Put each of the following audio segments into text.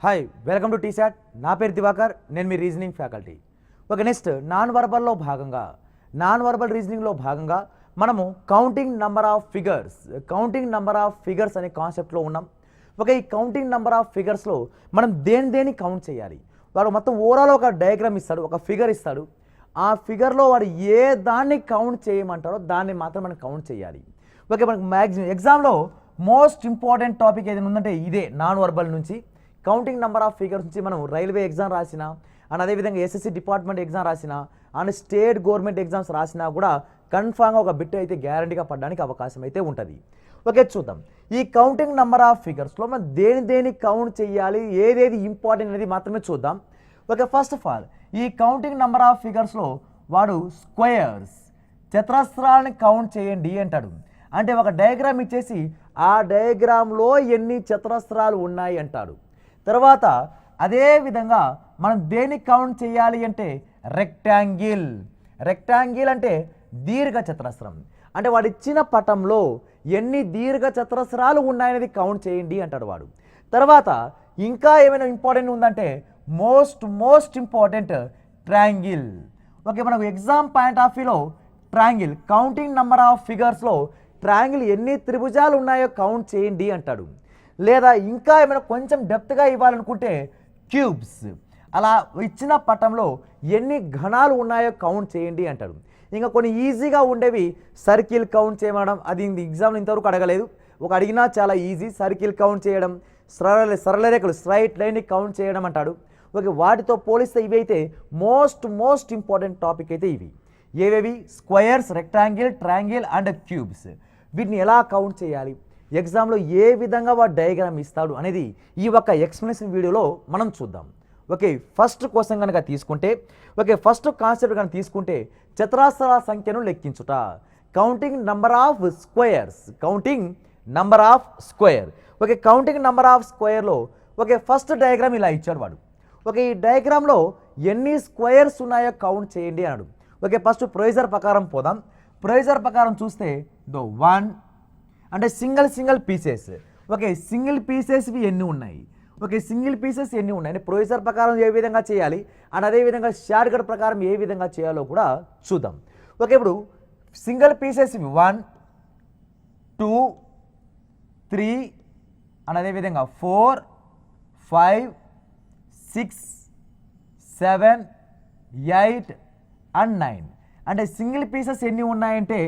Hi welcome to T-SAT. నా పేరు దివాకర్, నేను మీ reasoning faculty. Okay, next non verbal రీజనింగ్లో భాగంగా మనము కౌంటింగ్ నెంబర్ ఆఫ్ ఫిగర్స్ అనే కాన్సెప్ట్లో ఉన్నాం. ఓకే, ఈ కౌంటింగ్ నెంబర్ ఆఫ్ ఫిగర్స్లో మనం దేని కౌంట్ చేయాలి. వాడు మొత్తం ఓవరాల్ ఒక డయాగ్రామ్ ఇస్తాడు, ఒక ఫిగర్ ఇస్తాడు. ఆ ఫిగర్లో వాడు ఏ దాన్ని కౌంట్ చేయమంటాడో దాన్ని మాత్రం మనం కౌంట్ చేయాలి. ఓకే, మనకు మ్యాక్సిమం ఎగ్జామ్లో మోస్ట్ ఇంపార్టెంట్ టాపిక్ ఏదైనా ఉందంటే ఇదే నాన్ వర్బల్ నుంచి కౌంటింగ్ నెంబర్ ఆఫ్ ఫిగర్స్ నుంచి. మనం రైల్వే ఎగ్జామ్ రాసినా అండ్ అదేవిధంగా ఎస్ఎస్సి డిపార్ట్మెంట్ ఎగ్జామ్ రాసినా అండ్ స్టేట్ గవర్నమెంట్ ఎగ్జామ్స్ రాసినా కూడా కన్ఫామ్గా ఒక బిట్ అయితే గ్యారంటీగా పడడానికి అవకాశం అయితే ఉంటుంది. ఓకే, చూద్దాం ఈ కౌంటింగ్ నెంబర్ ఆఫ్ ఫిగర్స్లో మనం దేని కౌంట్ చేయాలి, ఏదేది ఇంపార్టెంట్ అనేది మాత్రమే చూద్దాం. ఓకే, ఫస్ట్ ఆఫ్ ఆల్ ఈ కౌంటింగ్ నెంబర్ ఆఫ్ ఫిగర్స్లో వాడు స్క్వేర్స్ చతురస్రాలని కౌంట్ చేయండి అంటాడు. అంటే ఒక డయాగ్రామ్ ఇచ్చేసి ఆ డయాగ్రామ్లో ఎన్ని చతురస్రాలు ఉన్నాయి అంటాడు. తర్వాత అదే విధంగా మనం దేన్ని కౌంట్ చేయాలి అంటే రెక్టాంగిల్ అంటే దీర్ఘ చతురస్రం. అంటే వాడు ఇచ్చిన పటంలో ఎన్ని దీర్ఘ చతురస్రాలు ఉన్నాయనేది కౌంట్ చేయండి అంటాడు వాడు. తర్వాత ఇంకా ఏమైనా ఇంపార్టెంట్ ఉందంటే మోస్ట్ ఇంపార్టెంట్ ట్రయాంగిల్. ఓకే, మనకు ఎగ్జామ్ పాయింట్ ఆఫ్ వ్యూలో ట్రయాంగిల్ కౌంటింగ్ నెంబర్ ఆఫ్ ఫిగర్స్లో ట్రయాంగిల్ ఎన్ని త్రిభుజాలు ఉన్నాయో కౌంట్ చేయండి అంటాడు. లేదా ఇంకా ఏమైనా కొంచెం డెప్త్గా ఇవ్వాలనుకుంటే క్యూబ్స్, అలా ఇచ్చిన పటంలో ఎన్ని ఘనాలు ఉన్నాయో కౌంట్ చేయండి అంటాడు. ఇంకా కొన్ని ఈజీగా ఉండేవి సర్కిల్ కౌంట్ చేయడం, అది ఎగ్జామ్లో ఇంతవరకు అడగలేదు. ఒక అడిగినా చాలా ఈజీ, సర్కిల్ కౌంట్ చేయడం, సరళ రేఖలు స్ట్రైట్ లైన్ని కౌంట్ చేయడం అంటాడు. ఓకే, వాటితో పోలిస్తే ఇవి అయితే మోస్ట్ ఇంపార్టెంట్ టాపిక్ అయితే ఇవి. ఏవేవి? Squares, rectangle, triangle and cubes. వీటిని ఎలా కౌంట్ చేయాలి, ఎగ్జామ్లో ఏ విధంగా వాడు డయాగ్రామ్ ఇస్తాడు అనేది ఈ ఒక్క ఎక్స్ప్లెనేషన్ వీడియోలో మనం చూద్దాం. ఓకే, ఫస్ట్ క్వశ్చన్ కనుక తీసుకుంటే, ఓకే ఫస్ట్ కాన్సెప్ట్ కనుక తీసుకుంటే చతురస్రాల సంఖ్యను లెక్కించుట, counting number of square. Okay, counting number of స్క్వేర్లో ఓకే ఫస్ట్ డయాగ్రామ్ ఇలా ఇచ్చాడు వాడు. ఓకే, ఈ డయాగ్రామ్లో ఎన్ని స్క్వేర్స్ ఉన్నాయో కౌంట్ చేయండి అన్నాడు. ఓకే, ఫస్ట్ ప్రొసీజర్ ప్రకారం పోదాం. ప్రొసీజర్ ప్రకారం చూస్తే 1 అంటే సింగిల్ పీసెస్. ఓకే, సింగిల్ పీసెస్వి ఎన్ని ఉన్నాయి, ఓకే సింగిల్ పీసెస్ ఎన్ని ఉన్నాయి అంటే ప్రొసీజర్ ప్రకారం ఏ విధంగా చేయాలి అండ్ అదేవిధంగా షార్ట్ కట్ ప్రకారం ఏ విధంగా చేయాలో కూడా చూద్దాం. ఓకే, ఇప్పుడు సింగిల్ పీసెస్వి 1 2 3 అండ్ అదేవిధంగా 4 5 6 7 8 అండ్ 9 అంటే సింగిల్ పీసెస్ ఎన్ని ఉన్నాయంటే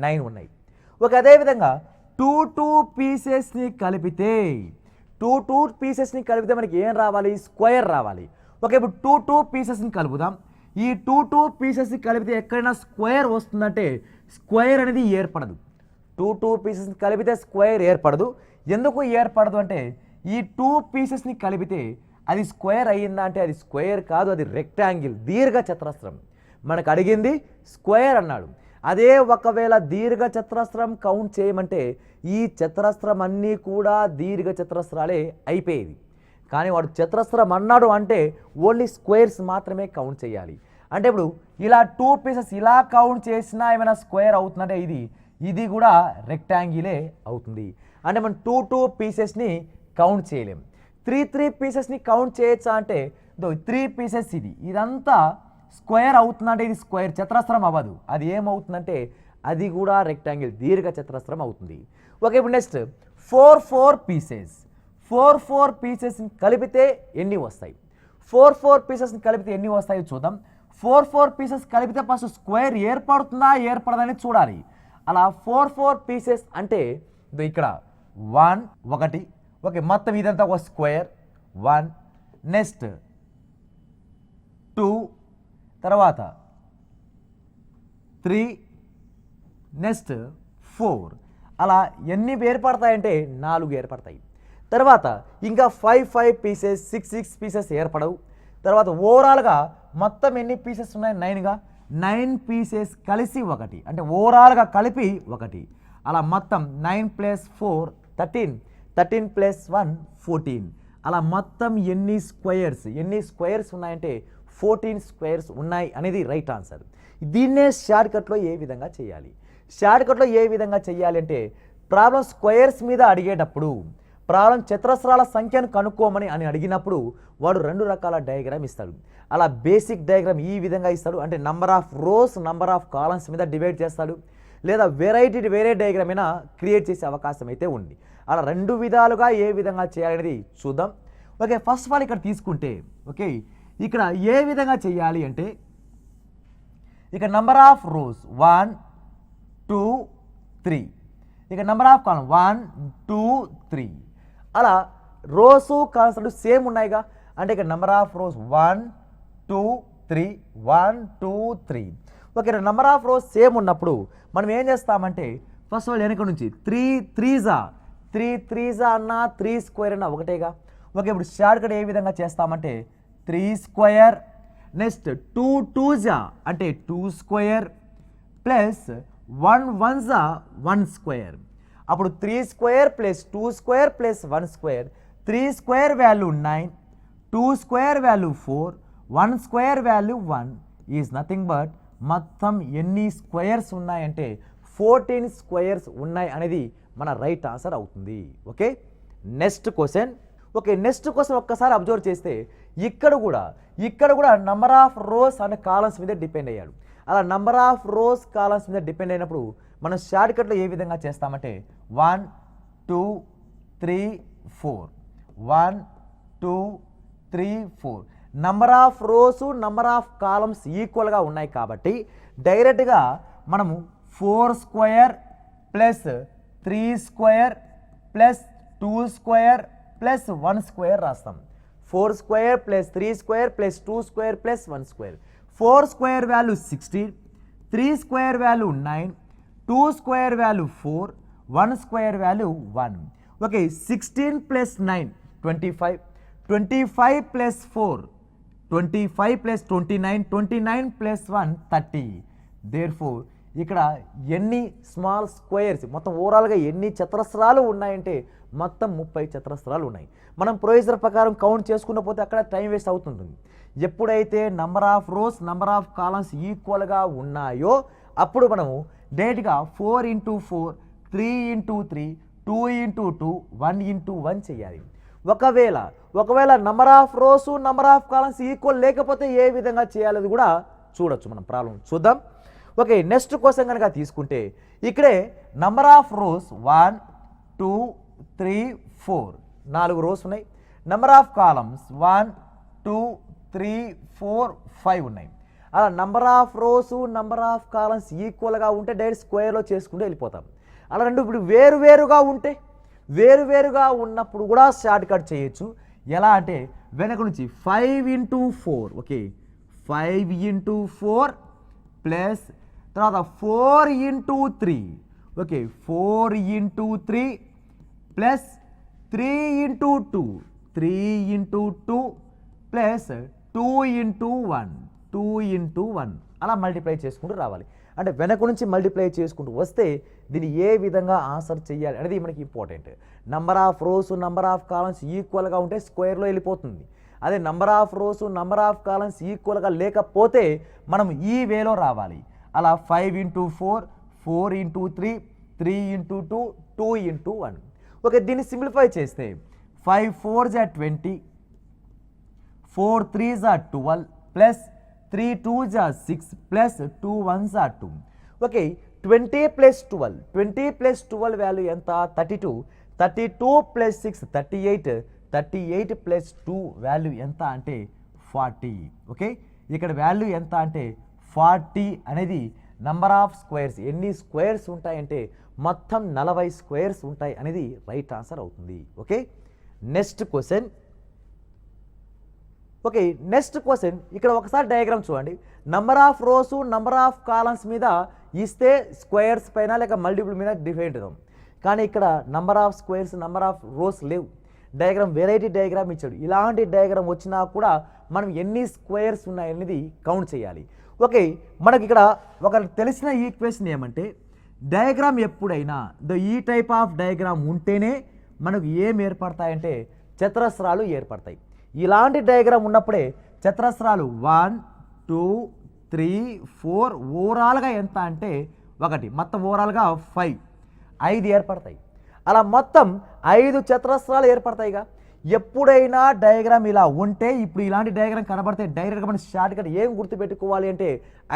9 ఉన్నాయి. ఓకే, అదేవిధంగా టూ పీసెస్ని కలిపితే మనకి ఏం రావాలి? స్క్వేర్ రావాలి. ఓకే, ఇప్పుడు టూ పీసెస్ని కలుపుదాం. ఈ టూ పీసెస్ని కలిపితే ఎక్కడైనా స్క్వేర్ వస్తుందంటే స్క్వేర్ అనేది ఏర్పడదు. టూ పీసెస్ని కలిపితే స్క్వేర్ ఏర్పడదు. ఎందుకు ఏర్పడదు అంటే ఈ టూ పీసెస్ని కలిపితే అది స్క్వేర్ అయ్యిందా అంటే అది స్క్వేర్ కాదు, అది రెక్టాంగిల్ దీర్ఘ చతురస్రం. మనకు అడిగింది స్క్వేర్ అన్నాడు. అదే ఒకవేళ దీర్ఘ చతురస్రం కౌంట్ చేయమంటే ఈ చతురస్రం అన్నీ కూడా దీర్ఘ చతురస్రాలే అయిపోయేది. కానీ వాడు చతురస్రం అన్నాడు అంటే ఓన్లీ స్క్వేర్స్ మాత్రమే కౌంట్ చేయాలి. అంటే ఇప్పుడు ఇలా టూ పీసెస్ ఇలా కౌంట్ చేసినా ఏమైనా స్క్వేర్ అవుతుందంటే ఇది కూడా రెక్టాంగిలే అవుతుంది. అంటే మనం టూ పీసెస్ని కౌంట్ చేయలేం. త్రీ పీసెస్ని కౌంట్ చేయొచ్చా అంటే 3 పీసెస్ ఇదంతా స్క్వేర్ అవుతుందంటే ఇది స్క్వేర్ చతురస్రం అవ్వదు. అది ఏమవుతుందంటే అది కూడా రెక్టాంగిల్ దీర్ఘ చతురస్రం అవుతుంది. ఓకే, ఇప్పుడు నెక్స్ట్ 4 పీసెస్ని కలిపితే ఎన్ని వస్తాయి? 4 పీసెస్ని కలిపితే ఎన్ని వస్తాయో చూద్దాం. 4 పీసెస్ కలిపితే ఫస్ట్ స్క్వేర్ ఏర్పడుతుందా ఏర్పడదని చూడాలి. అలా 4 పీసెస్ అంటే ఇక్కడ 1 ఓకే మొత్తం ఇదంతా ఒక స్క్వేర్ 1 నెక్స్ట్ 2 తర్వాత 3 నెక్స్ట్ 4 అలా ఎన్ని ఏర్పడతాయంటే 4 ఏర్పడతాయి. తర్వాత ఇంకా 5 పీసెస్ 6 పీసెస్ ఏర్పడవు. తర్వాత ఓవరాల్గా మొత్తం ఎన్ని పీసెస్ ఉన్నాయి? 9 పీసెస్ కలిసి 1 అంటే ఓవరాల్గా కలిపి 1 అలా మొత్తం 9 + 4 13 + 1 14 అలా మొత్తం ఎన్ని స్క్వేర్స్ ఉన్నాయంటే 14 స్క్వేర్స్ ఉన్నాయి అనేది రైట్ ఆన్సర్. దీన్నే షార్ట్కట్లో ఏ విధంగా చేయాలి అంటే ప్రాబ్లం స్క్వేర్స్ మీద అడిగేటప్పుడు ప్రాబ్లం చతురస్రాల సంఖ్యను కనుక్కోమని అని అడిగినప్పుడు వాడు 2 రకాల డయాగ్రామ్ ఇస్తాడు. అలా బేసిక్ డయాగ్రామ్ ఈ విధంగా ఇస్తాడు, అంటే number of rows number of columns మీద డివైడ్ చేస్తాడు, లేదా వేరే డయాగ్రామ్ అయినా క్రియేట్ చేసే అవకాశం అయితే ఉంది. అలా 2 విధాలుగా ఏ విధంగా చేయాలనేది చూద్దాం. ఓకే, ఫస్ట్ ఆఫ్ ఆల్ ఇక్కడ తీసుకుంటే ఓకే ఇక్కడ ఏ విధంగా చేయాలి అంటే ఇక నంబర్ ఆఫ్ రోస్ 1 2 3, ఇక నంబర్ ఆఫ్ కాలమ్ 1 2 3. అలా రోస్ కాలమ్స్ సేమ్ ఉన్నాయిగా, అంటే ఇక number of rows 1 2 3 1 2 3. Okay, number of rose same ఉన్నప్పుడు మనం ఏం చేస్తామంటే ఫస్ట్ ఆఫ్ ఆల్ వెనక నుంచి 3 3s అన్న 3 స్క్వేర్ అన్న ఒకటేగా. ఓకే, ఇప్పుడు షార్ట్ కట్ ఏ విధంగా చేస్తామంటే 3 స్క్వేర్, నెక్స్ట్ 2 2s అంటే 2 స్క్వేర్ ప్లస్ 1 1s 1 స్క్వేర్. అప్పుడు 3 square plus 2 square plus 1 square, 3 square value 9, 2 square value 4, 1 square value 1 is nothing but మొత్తం ఎన్ని స్క్వేర్స్ ఉన్నాయంటే 14 స్క్వేర్స్ ఉన్నాయి అనేది మన రైట్ ఆన్సర్ అవుతుంది. Okay, next question. Okay, next question ఒక్కసారి అబ్జర్వ్ చేస్తే ఇక్కడ కూడా number of rows and columns మీద డిపెండ్ అయ్యాడు. అలా నంబర్ ఆఫ్ రోస్ కాలమ్స్ మీద డిపెండ్ అయినప్పుడు మనం షార్ట్ కట్లో ఏ విధంగా చేస్తామంటే 1 2 3 4 1 2 3 4. Number of rows number of columns ఈక్వల్గా ఉన్నాయి కాబట్టి డైరెక్ట్గా మనము 4 square plus 3 square plus 2 square plus 1 square రాస్తాం. 4 square plus 3 square plus 2 square plus 1 square. 4 square value 16, 3 square value 9, 2 square value 4, 1 square value 1. Okay, 16 plus 9 25, 25 plus 4 25 plus 29, 29 plus 1 30. Therefore ఇక్కడ ఎన్ని small squares మొత్తం ఓవరాల్గా ఎన్ని చతురస్రాలు ఉన్నాయంటే మొత్తం 30 చతురస్రాలు ఉన్నాయి. మనం ప్రొసీజర్ ప్రకారం కౌంట్ చేసుకున్న పోతే అక్కడ టైం వేస్ట్ అవుతుంటుంది. ఎప్పుడైతే number of rows number of columns ఈక్వల్గా ఉన్నాయో అప్పుడు మనము డైరెక్ట్గా 4 × 4 3 × 3 2 × 2 1 × 1 చేయాలి. ఒకవేళ number of rows number of columns equal లేకపోతే ఏ విధంగా చేయాలది కూడా చూడొచ్చు. మనం ప్రాబ్లం చూద్దాం. ఓకే, నెక్స్ట్ క్వశ్చన్ కనుక తీసుకుంటే ఇక్కడే నంబర్ ఆఫ్ రోస్ 1 2 3 4 4 రోస్ ఉన్నాయి. నంబర్ ఆఫ్ కాలమ్స్ 1 2 3 4 5 ఉన్నాయి. అలా number of rows number of columns ఈక్వల్గా ఉంటే డైరెక్ట్ స్క్వేర్లో చేసుకుంటూ వెళ్ళిపోతాం. అలా రెండు ఇప్పుడు వేరువేరుగా ఉన్నప్పుడు కూడా షార్ట్ కట్ చేయొచ్చు. ఎలా అంటే వెనక నుంచి 5 × 4 ఓకే 5 × 4 ప్లస్ తర్వాత 4 × 3 ఓకే 4 × 3 ప్లస్ 3 × 2 3 × 2 ప్లస్ 2 × 1 2 × 1 అలా మల్టిప్లై చేసుకుంటూ రావాలి. అంటే వెనక నుంచి మల్టిప్లై చేసుకుంటూ వస్తే దీన్ని ఏ విధంగా ఆన్సర్ చేయాలి అనేది మనకి important. Number of rows number of columns ఈక్వల్గా ఉంటే స్క్వేర్లో వెళ్ళిపోతుంది. అదే number of rows number of columns ఈక్వల్గా లేకపోతే మనం ఈ వేలో రావాలి. అలా 5 × 4 4 × 3 3 × 2 2 × 1. ఓకే, దీన్ని సింప్లిఫై చేస్తే 5 4s 20 4 3s 12 plus 3 2s 6 plus 2 1s 2. Okay, 20 plus 12 value ఎంత 32, 32 ప్లస్ 6 38, 38 ప్లస్ 2 వాల్యూ ఎంత అంటే 40. ఓకే, ఇక్కడ వాల్యూ ఎంత అంటే 40 అనేది నంబర్ ఆఫ్ స్క్వేర్స్ ఎన్ని స్క్వేర్స్ ఉంటాయంటే మొత్తం 40 స్క్వేర్స్ ఉంటాయి అనేది రైట్ ఆన్సర్ అవుతుంది. Okay, next question. Okay, next question ఇక్కడ ఒకసారి డయాగ్రామ్ చూడండి. Number of rows number of columns మీద ఇస్తే స్క్వేర్స్ పైన లేక మల్టిపుల్ మీద డిఫరెంట్ అవుతాం. కానీ ఇక్కడ number of squares number of rose లేవు. డయాగ్రామ్ వెరైటీ డయాగ్రామ్ ఇచ్చాడు. ఇలాంటి డయాగ్రామ్ వచ్చినా కూడా మనం ఎన్ని స్క్వేర్స్ ఉన్నాయనేది కౌంట్ చేయాలి. ఓకే, మనకి ఇక్కడ ఒక తెలిసిన ఈక్వేషన్ ఏమంటే డయాగ్రామ్ ఎప్పుడైనా ఈ టైప్ ఆఫ్ డయాగ్రామ్ ఉంటేనే మనకు ఏం ఏర్పడతాయంటే చతురస్రాలు ఏర్పడతాయి. ఇలాంటి డయాగ్రామ్ ఉన్నప్పుడే చతురస్రాలు 1 2 3 4 ఓవరాల్గా ఎంత అంటే 1 మొత్తం ఓవరాల్గా 5 ఏర్పడతాయి. అలా మొత్తం 5 చతురస్రాలు ఏర్పడతాయిగా. ఎప్పుడైనా డయాగ్రామ్ ఇలా ఉంటే, ఇప్పుడు ఇలాంటి డయాగ్రామ్ కనబడితే డైరెక్ట్గా మనం షార్ట్కట్ ఏం గుర్తుపెట్టుకోవాలి అంటే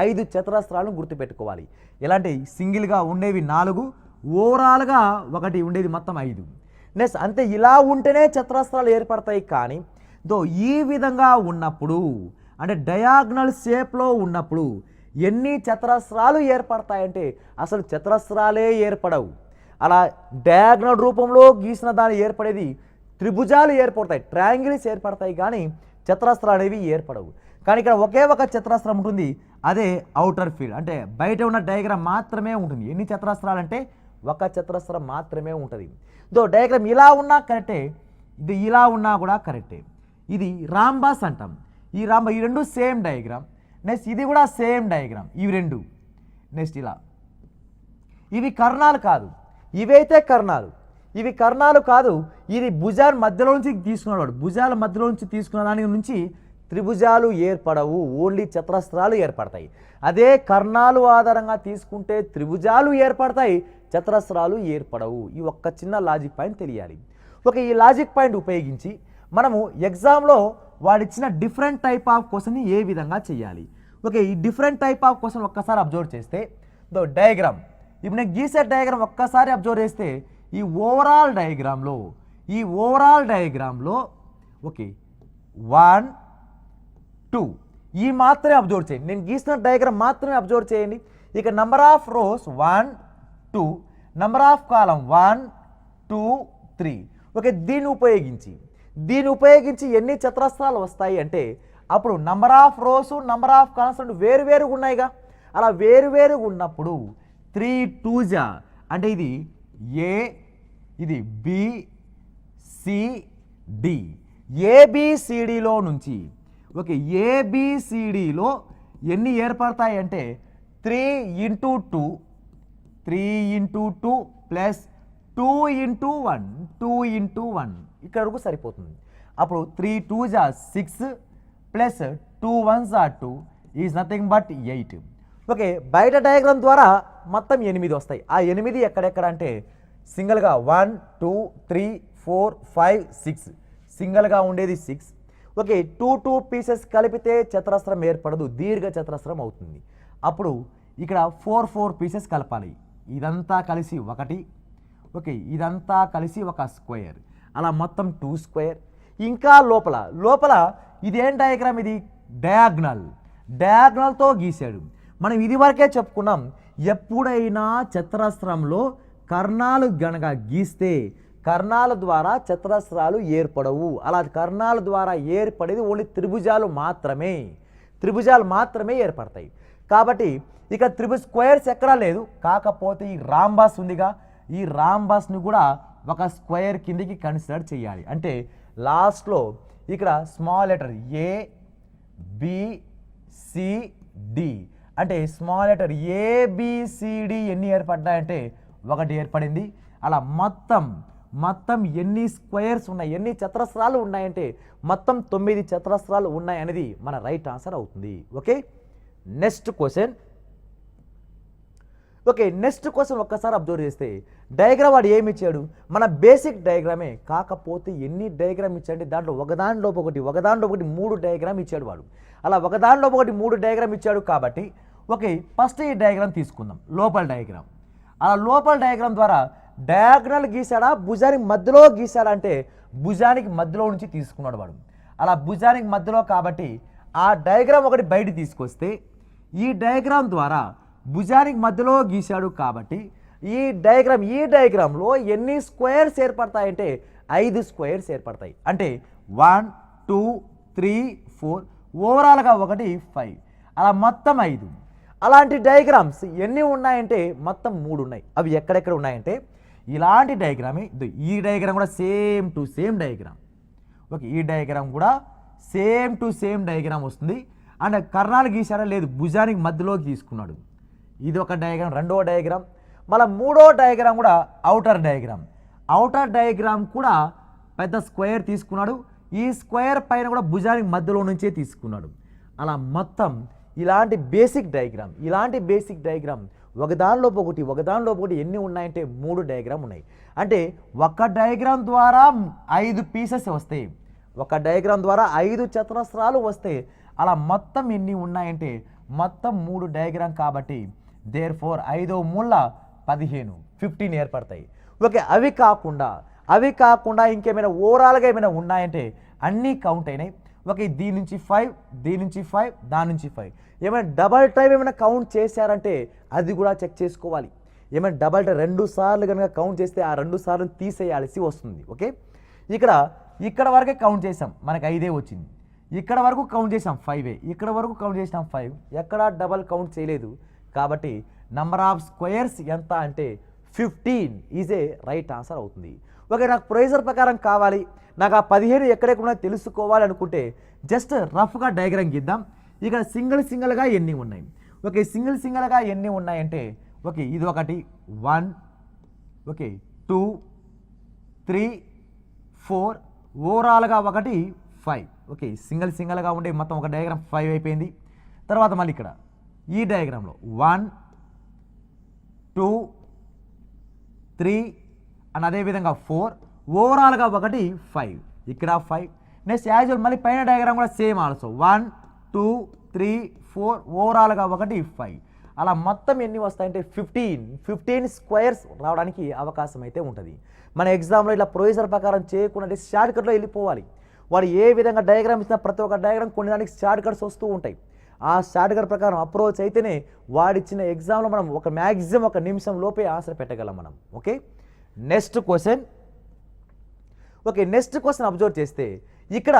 5 చతురస్రాలను గుర్తుపెట్టుకోవాలి. ఇలాంటి సింగిల్గా ఉండేవి 4, ఓవరాల్గా ఒకటి ఉండేది మొత్తం 5. నెక్స్ట్ అంతే, ఇలా ఉంటేనే చతురస్రాలు ఏర్పడతాయి. కానీ ఈ విధంగా ఉన్నప్పుడు అంటే డయాగ్నల్ షేప్లో ఉన్నప్పుడు ఎన్ని చతురస్రాలు ఏర్పడతాయంటే అసలు చతురస్రాలే ఏర్పడవు. అలా డయాగ్నల్ రూపంలో గీసిన దాని ఏర్పడేది త్రిభుజాలు ఏర్పడతాయి, ట్రయాంగిల్స్ ఏర్పడతాయి, కానీ చతురస్రాలు అనేవి ఏర్పడవు. కానీ ఇక్కడ ఒకే ఒక చతురస్రం ఉంటుంది, అదే అవుటర్ ఫీల్డ్, అంటే బయట ఉన్న డయాగ్రామ్ మాత్రమే ఉంటుంది. ఎన్ని చతురస్రాలు అంటే ఒక చతురస్రం మాత్రమే ఉంటుంది. డయాగ్రామ్ ఇలా ఉన్నా కరెక్టే, ఇది ఇలా ఉన్నా కూడా కరెక్టే. ఇది రాంబాస్ అంటాం. ఈ రెండు సేమ్ డయాగ్రామ్. నెక్స్ట్ ఇది కూడా సేమ్ డయాగ్రామ్, ఇవి రెండు. నెక్స్ట్ ఇలా, ఇవి కర్ణాలు కాదు, ఇవైతే కర్ణాలు, ఇవి కర్ణాలు కాదు. ఇది భుజాల మధ్యలో నుంచి తీసుకున్నాడు, భుజాల మధ్యలో నుంచి తీసుకున్న దాని నుంచి త్రిభుజాలు ఏర్పడవు, ఓన్లీ చతురస్రాలు ఏర్పడతాయి. అదే కర్ణాలు ఆధారంగా తీసుకుంటే త్రిభుజాలు ఏర్పడతాయి, చతురస్రాలు ఏర్పడవు. ఈ ఒక్క చిన్న లాజిక్ పాయింట్ తెలియాలి. ఈ లాజిక్ పాయింట్ ఉపయోగించి మనము ఎగ్జామ్లో వాడిచ్చిన డిఫరెంట్ టైప్ ఆఫ్ క్వశ్చన్ని ఏ విధంగా చేయాలి. ఈ డిఫరెంట్ టైప్ ఆఫ్ క్వశ్చన్ ఒక్కసారి అబ్జర్వ్ చేస్తే డయాగ్రామ్, ఇప్పుడు నేను గీసే డయాగ్రామ్ ఒక్కసారి అబ్జర్వ్ చేస్తే ఈ ఓవరాల్ డయాగ్రామ్లో 1, 2 ఈ మాత్రమే అబ్జర్వ్ చేయండి. నేను గీసిన డయాగ్రామ్ మాత్రమే అబ్జర్వ్ చేయండి. ఇక number of rows 1, 2, number of కాలం 1, 2, 3. దీన్ని ఉపయోగించి ఎన్ని చతురస్రాలు వస్తాయి అంటే అప్పుడు number of rows, number of columns రెండు వేరువేరుగా ఉన్నాయిగా. అలా వేరువేరుగా ఉన్నప్పుడు 3 2 అంటే ఇది ఏ, ఇది బి, సి, డి. ఏబిసిడిలో నుంచి ఏబిసిడిలో ఎన్ని ఏర్పడతాయి అంటే 3 into 2 ప్లస్ 2 into 1 ఇక్కడ వరకు సరిపోతుంది. అప్పుడు 3 2 6 ప్లస్ 2 1 2 ఈజ్ నథింగ్ బట్ 8. బయట డయాగ్రామ్ ద్వారా మొత్తం 8 వస్తాయి. ఆ 8 ఎక్కడెక్కడ అంటే సింగిల్గా 1 2 3 4 5 6, సింగిల్గా ఉండేది 6. 2 పీసెస్ కలిపితే చతురస్రం ఏర్పడదు, దీర్ఘ చతురస్రం అవుతుంది. అప్పుడు ఇక్కడ 4 పీసెస్ కలపాలి. ఇదంతా కలిసి 1, ఇదంతా కలిసి ఒక స్క్వేర్, అలా మొత్తం 2 స్క్వేర్. ఇంకా లోపల ఇదేం డయాగ్రామ్, ఇది డయాగ్నల్తో గీశాడు. మనం ఇది వరకే చెప్పుకున్నాం, ఎప్పుడైనా చతురస్రంలో కర్ణాలు గనక గీస్తే కర్ణాల ద్వారా చతురస్రాలు ఏర్పడవు. అలా కర్ణాల ద్వారా ఏర్పడేది ఓన్లీ త్రిభుజాలు మాత్రమే ఏర్పడతాయి. కాబట్టి ఇక త్రిభుజ స్క్వేర్స్ ఎక్కడా లేదు. కాకపోతే ఈ రాంబాస్ ఉందిగా, ఈ రాంబాస్ని కూడా ఒక స్క్వేర్ కిందికి కన్సిడర్ చేయాలి. అంటే లాస్ట్లో ఇక్కడ small letter a, b, c, d, అంటే స్మాల్ లెటర్ ఏబిసిడి ఎన్ని ఏర్పడ్డాయంటే 1 ఏర్పడింది. అలా మొత్తం ఎన్ని స్క్వేర్స్ ఉన్నాయి, ఎన్ని చతురస్రాలు ఉన్నాయంటే మొత్తం 9 చతురస్రాలు ఉన్నాయి అనేది మన రైట్ ఆన్సర్ అవుతుంది. నెక్స్ట్ క్వశ్చన్ ఒక్కసారి అబ్జర్వ్ చేస్తే డయాగ్రామ్ వాడు ఏమి ఇచ్చాడు, మన బేసిక్ డయాగ్రామే. కాకపోతే ఎన్ని డయాగ్రామ్ ఇచ్చాడంటే దాంట్లో ఒకదానిలోపు ఒకటి 3 డయాగ్రామ్ ఇచ్చాడు వాడు. అలా ఒకదానిలోపు ఒకటి 3 డయాగ్రామ్ ఇచ్చాడు కాబట్టి ఫస్ట్ ఈ డయాగ్రామ్ తీసుకుందాం, లోపల డయాగ్రామ్. అలా లోపల డయాగ్రామ్ ద్వారా డయాగ్నల్ గీసాడా, భుజానికి మధ్యలో గీసాడా అంటే భుజానికి మధ్యలో నుంచి తీసుకున్నాడు వాడు. అలా భుజానికి మధ్యలో కాబట్టి ఆ డయాగ్రామ్ ఒకటి బయట తీసుకొస్తే ఈ డయాగ్రామ్ ద్వారా భుజానికి మధ్యలో గీశాడు కాబట్టి ఈ డయాగ్రామ్లో ఎన్ని స్క్వేర్స్ ఏర్పడతాయంటే 5 స్క్వేర్స్ ఏర్పడతాయి. అంటే 1 2 3 4 ఓవరాల్గా 1 5, అలా మొత్తం 5. అలాంటి డయాగ్రామ్స్ ఎన్ని ఉన్నాయంటే మొత్తం 3 ఉన్నాయి. అవి ఎక్కడెక్కడ ఉన్నాయంటే ఇలాంటి డయాగ్రామే. ఈ డయాగ్రామ్ కూడా సేమ్ టు సేమ్ డయాగ్రామ్. ఈ డయాగ్రామ్ కూడా సేమ్ టు సేమ్ డయాగ్రామ్ వస్తుంది. అండ్ కర్ణాలు గీసారా లేదు, భుజానికి మధ్యలోకి తీసుకున్నాడు. ఇది ఒక డయాగ్రామ్. రెండవ డయాగ్రామ్, మళ్ళీ మూడో డయాగ్రామ్ కూడా అవుటర్ డయాగ్రామ్ కూడా పెద్ద స్క్వేర్ తీసుకున్నాడు. ఈ స్క్వేర్ పైన కూడా భుజానికి మధ్యలో నుంచే తీసుకున్నాడు. అలా మొత్తం ఇలాంటి బేసిక్ డయాగ్రామ్ ఒకదానిలోపు ఒకటి ఎన్ని ఉన్నాయంటే 3 డయాగ్రామ్ ఉన్నాయి. అంటే ఒక డయాగ్రామ్ ద్వారా 5 పీసెస్ వస్తాయి, ఒక డయాగ్రామ్ ద్వారా 5 చతురస్రాలు వస్తాయి. అలా మొత్తం ఎన్ని ఉన్నాయంటే మొత్తం 3 డయాగ్రామ్ కాబట్టి దేర్ఫోర్ 5వ మూల 15 ఏర్పడతాయి. ఓకే, అవి కాకుండా ఇంకేమైనా ఓవరాల్గా ఏమైనా ఉన్నాయంటే అన్నీ కౌంట్ అయినాయి. ఓకే, దీని నుంచి 5, దీని నుంచి 5, దాని నుంచి 5. ఏమైనా డబల్ టైం ఏమైనా కౌంట్ చేశారంటే అది కూడా చెక్ చేసుకోవాలి. ఏమైనా డబల్ టైం 2 సార్లు కనుక కౌంట్ చేస్తే ఆ 2 సార్లు తీసేయాల్సి వస్తుంది. ఓకే, ఇక్కడ వరకే కౌంట్ చేసాం, మనకు 5 వచ్చింది. ఇక్కడ వరకు కౌంట్ చేసాం 5, ఇక్కడ వరకు కౌంట్ చేసాం 5, ఎక్కడ డబల్ కౌంట్ చేయలేదు. కాబట్టి నంబర్ ఆఫ్ స్క్వేర్స్ ఎంత అంటే 15 ఈజ్ ఏ రైట్ ఆన్సర్ అవుతుంది. ఓకే, నాకు ప్రొసీజర్ ప్రకారం కావాలి, నాకు ఆ 15 ఎక్కడెక్కడ తెలుసుకోవాలి అనుకుంటే జస్ట్ రఫ్గా డయాగ్రామ్ గీద్దాం. ఇక్కడ సింగిల్గా ఎన్ని ఉన్నాయి? ఓకే, సింగిల్గా ఎన్ని ఉన్నాయంటే ఓకే ఇది ఒకటి 1, ఓకే 2, 3, 4, ఓవరాల్గా ఒకటి 5. ఓకే, సింగిల్గా ఉండే మొత్తం ఒక డయాగ్రామ్ 5 అయిపోయింది. తర్వాత మళ్ళీ ఇక్కడ ఈ డయాగ్రామ్లో 1, 2, 3 అండ్ అదేవిధంగా 4, ఓవరాల్గా ఒకటి 5, ఇక్కడ 5. నెక్స్ట్ యాజువల్ మళ్ళీ పైన డయాగ్రామ్ కూడా సేమ్ ఆల్సో 1, 2, 3, 4, ఓవరాల్గా ఒకటి 5. అలా మొత్తం ఎన్ని వస్తాయంటే 15 స్క్వేర్స్ రావడానికి అవకాశం అయితే ఉంటుంది. మన ఎగ్జామ్లో ఇలా ప్రొసీజర్ ప్రకారం చేయకుండా షార్ట్కట్లో వెళ్ళిపోవాలి. వాడు ఏ విధంగా డయాగ్రామ్ ఇచ్చినా ప్రతి ఒక్క డయాగ్రామ్ కొన్ని దానికి షార్ట్కట్స్ వస్తూ ఉంటాయి. ఆ షార్ట్కట్ ప్రకారం అప్రోచ్ అయితేనే వాడిచ్చిన ఎగ్జామ్లో మనం మ్యాక్సిమం 1 నిమిషం లోపే ఆన్సర్ పెట్టగలం మనం. ఓకే, నెక్స్ట్ క్వశ్చన్ అబ్జర్వ్ చేస్తే ఇక్కడ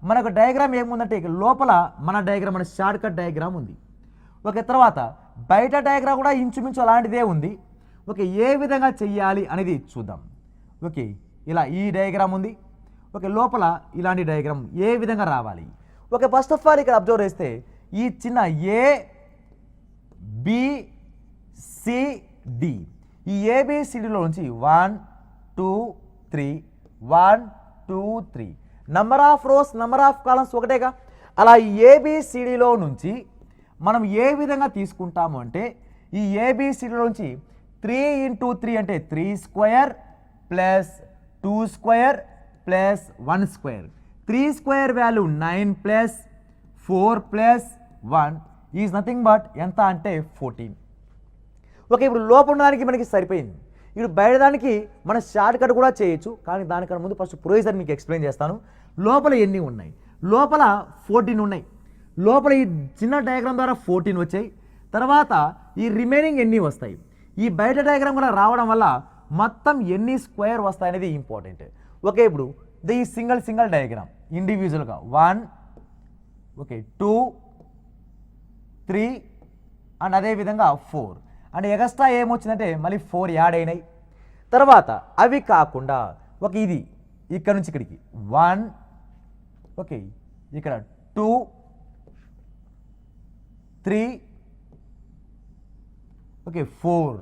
మనకు డయాగ్రామ్ ఏముందంటే లోపల మన డయాగ్రామ్ మన షార్ట్కట్ డయాగ్రామ్ ఉంది. ఓకే, తర్వాత బయట డయాగ్రామ్ కూడా ఇంచుమించు అలాంటిదే ఉంది. ఓకే, ఏ విధంగా చెయ్యాలి అనేది చూద్దాం. ఓకే, ఇలా ఈ డయాగ్రామ్ ఉంది. ఓకే, లోపల ఇలాంటి డయాగ్రామ్ ఏ విధంగా రావాలి? ఓకే, ఫస్ట్ ఆఫ్ ఆల్ ఇక్కడ అబ్జర్వ్ చేస్తే ఈ చిన్న ABCD, ఈ ABCDలో నుంచి 1, 2, 3, 1, 2, 3 number of rows number of columns ఒకటేగా. అలా ABCDలో నుంచి మనం ఏ విధంగా తీసుకుంటాము అంటే ఈ ABCDలో నుంచి 3 × 3 అంటే 3 square plus 2 square plus 1 square. 3 square value 9 plus 4 plus 1 is nothing but ఎంత అంటే 14. ఓకే, ఇప్పుడు లోపల ఉన్నదానికి మనకి సరిపోయింది. ఇప్పుడు బయట దానికి మన షార్ట్ కట్ కూడా చేయొచ్చు, కానీ దానికన్నా ముందు ఫస్ట్ ప్రొసీజర్ మీకు ఎక్స్ప్లెయిన్ చేస్తాను. లోపల ఎన్ని ఉన్నాయి? లోపల 14 ఉన్నాయి. లోపల ఈ చిన్న డయాగ్రామ్ ద్వారా 14 వచ్చాయి. తర్వాత ఈ రిమైనింగ్ ఎన్ని వస్తాయి? ఈ బయట డయాగ్రామ్ కూడా రావడం వల్ల మొత్తం ఎన్ని స్క్వేర్ వస్తాయనేది ఇంపార్టెంట్. ఓకే, ఇప్పుడు ఈ సింగిల్ డయాగ్రామ్ ఇండివిజువల్గా 1, ఓకే 2, 3 అండ్ అదేవిధంగా 4 అండ్ ఎక్స్ట్రా ఏమొచ్చిందంటే మళ్ళీ 4 యాడ్ అయినాయి. తర్వాత అవి కాకుండా ఒక ఇది ఇక్కడ నుంచి ఇక్కడికి 1, ఓకే ఇక్కడ 2, 3, ఓకే 4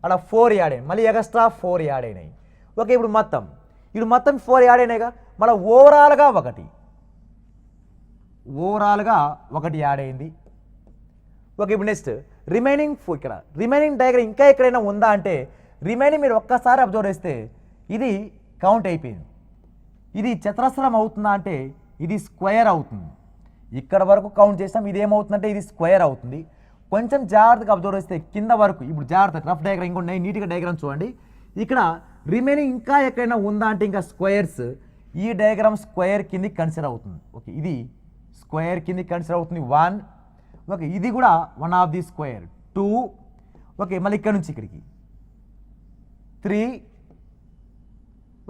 అలా 4 యాడ్ అయినాయి. మళ్ళీ ఎక్స్ట్రా 4 యాడ్ అయినాయి. ఓకే, ఇప్పుడు మొత్తం 4 యాడ్ అయినాయిగా. మళ్ళీ ఓవరాల్గా ఒకటి యాడ్ అయింది. ఓకే, ఇప్పుడు నెక్స్ట్ రిమైనింగ్ ఇక్కడ రిమైనింగ్ డయాగ్రామ్ ఇంకా ఎక్కడైనా ఉందా అంటే రిమైనింగ్ మీరు ఒక్కసారి అబ్జర్వ్ చేస్తే ఇది కౌంట్ అయిపోయింది. ఇది చతురస్రం అవుతుందా అంటే ఇది స్క్వేర్ అవుతుంది. ఇక్కడ వరకు కౌంట్ చేస్తాం, ఇది ఏమవుతుందంటే ఇది స్క్వేర్ అవుతుంది. కొంచెం జాగ్రత్తగా అబ్జర్వ్ చేస్తే కింద వరకు ఇప్పుడు జాగ్రత్త రఫ్ డయాగ్రామ్ ఇంకొన్ని నీట్గా డయాగ్రామ్ చూడండి. ఇక్కడ రిమైనింగ్ ఇంకా ఎక్కడైనా ఉందా అంటే ఇంకా స్క్వేర్స్ ఈ డయాగ్రామ్ స్క్వేర్ కిందకి కన్సిడర్ అవుతుంది. ఓకే, ఇది స్క్వేర్ కిందకి కన్సిడర్ అవుతుంది 1. ఓకే, ఇది కూడా 1 ఆఫ్ ది స్క్వేర్ 2. ఓకే, మళ్ళీ ఇక్కడ నుంచి ఇక్కడికి 3.